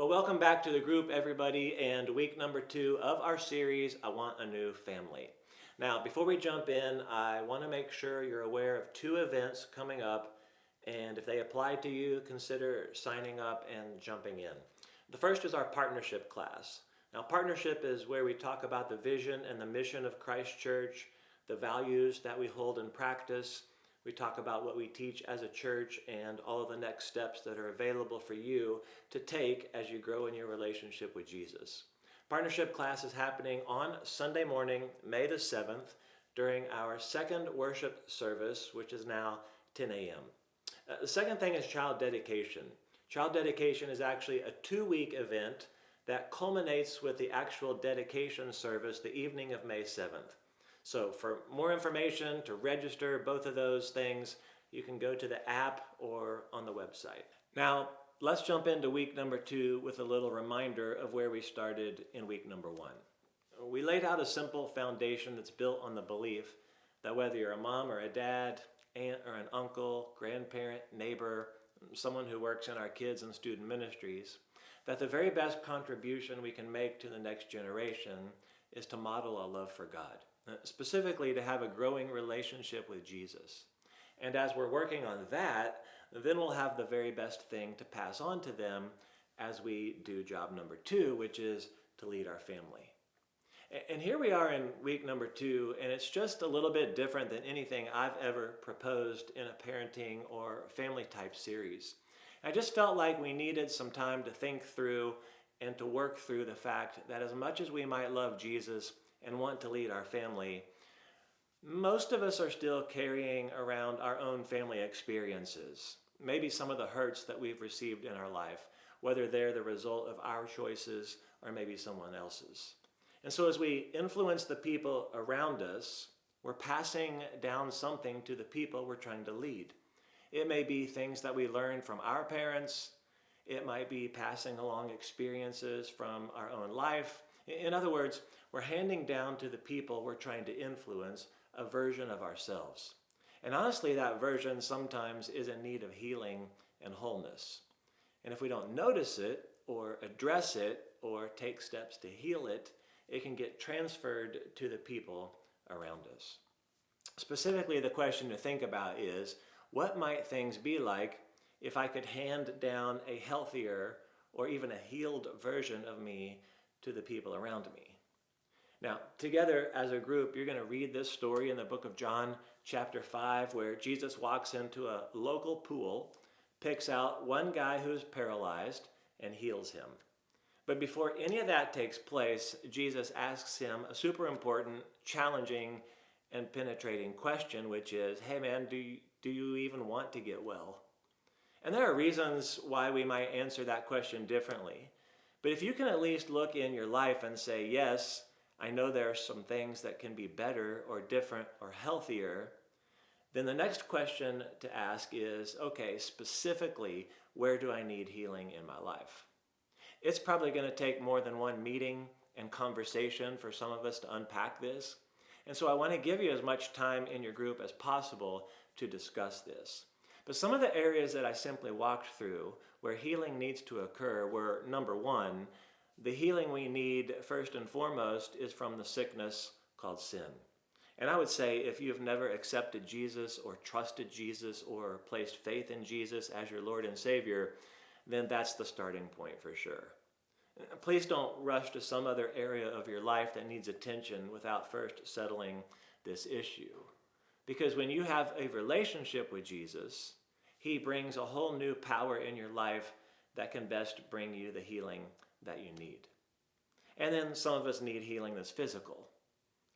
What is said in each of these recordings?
Well, welcome back to the group, everybody, and week number 2 of our series, I Want a New Family. Now, before we jump in, I want to make sure you're aware of 2 events coming up, and if they apply to you, consider signing up and jumping in. The first is our partnership class. Now, partnership is where we talk about the vision and the mission of Christ Church, the values that we hold in practice. We talk about what we teach as a church and all of the next steps that are available for you to take as you grow in your relationship with Jesus. Partnership class is happening on Sunday morning, May the 7th, during our second worship service, which is now 10 a.m. The second thing is child dedication. Child dedication is actually a 2-week event that culminates with the actual dedication service the evening of May 7th. So for more information, to register both of those things, you can go to the app or on the website. Now, let's jump into week number 2 with a little reminder of where we started in week number 1. We laid out a simple foundation that's built on the belief that whether you're a mom or a dad, aunt or an uncle, grandparent, neighbor, someone who works in our kids and student ministries, that the very best contribution we can make to the next generation is to model a love for God. Specifically to have a growing relationship with Jesus. And as we're working on that, then we'll have the very best thing to pass on to them as we do job number 2, which is to lead our family. And here we are in week number 2, and it's just a little bit different than anything I've ever proposed in a parenting or family type series. I just felt like we needed some time to think through and to work through the fact that as much as we might love Jesus and want to lead our family, most of us are still carrying around our own family experiences, maybe some of the hurts that we've received in our life, whether they're the result of our choices or maybe someone else's. And so as we influence the people around us, we're passing down something to the people we're trying to lead. It may be things that we learned from our parents. It might be passing along experiences from our own life. In other words, we're handing down to the people we're trying to influence a version of ourselves. And honestly, that version sometimes is in need of healing and wholeness. And if we don't notice it or address it or take steps to heal it, it can get transferred to the people around us. Specifically, the question to think about is, what might things be like if I could hand down a healthier or even a healed version of me to the people around me? Now, together as a group, you're going to read this story in the book of John, chapter 5, where Jesus walks into a local pool, picks out one guy who's paralyzed, and heals him. But before any of that takes place, Jesus asks him a super important, challenging, and penetrating question, which is, hey man, do you even want to get well? And there are reasons why we might answer that question differently. But if you can at least look in your life and say, yes, I know there are some things that can be better or different or healthier, then the next question to ask is, okay, specifically, where do I need healing in my life? It's probably going to take more than one meeting and conversation for some of us to unpack this. And so I want to give you as much time in your group as possible to discuss this. But some of the areas that I simply walked through where healing needs to occur were, number 1, the healing we need first and foremost is from the sickness called sin. And I would say if you've never accepted Jesus or trusted Jesus or placed faith in Jesus as your Lord and Savior, then that's the starting point for sure. Please don't rush to some other area of your life that needs attention without first settling this issue. Because when you have a relationship with Jesus, He brings a whole new power in your life that can best bring you the healing that you need. And then some of us need healing that's physical.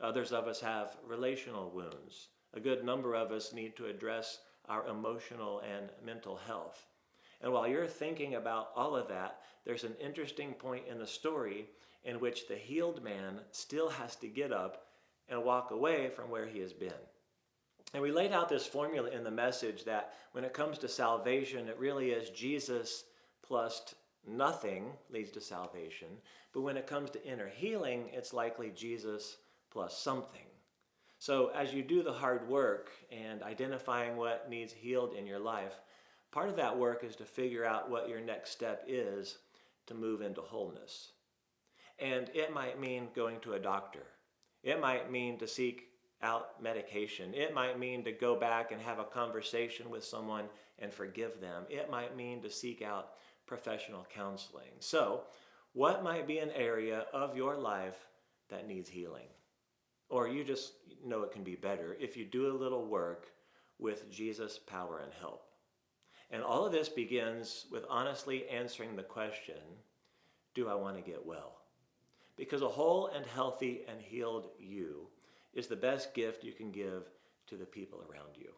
Others of us have relational wounds. A good number of us need to address our emotional and mental health. And while you're thinking about all of that, there's an interesting point in the story in which the healed man still has to get up and walk away from where he has been. And we laid out this formula in the message that when it comes to salvation, it really is Jesus plus nothing leads to salvation. But when it comes to inner healing, it's likely Jesus plus something. So as you do the hard work and identifying what needs healed in your life, part of that work is to figure out what your next step is to move into wholeness. And it might mean going to a doctor. It might mean to seek out medication. It might mean to go back and have a conversation with someone and forgive them. It might mean to seek out professional counseling. So, what might be an area of your life that needs healing? Or you just know it can be better if you do a little work with Jesus' power and help. And all of this begins with honestly answering the question, do I want to get well? Because a whole and healthy and healed you is the best gift you can give to the people around you.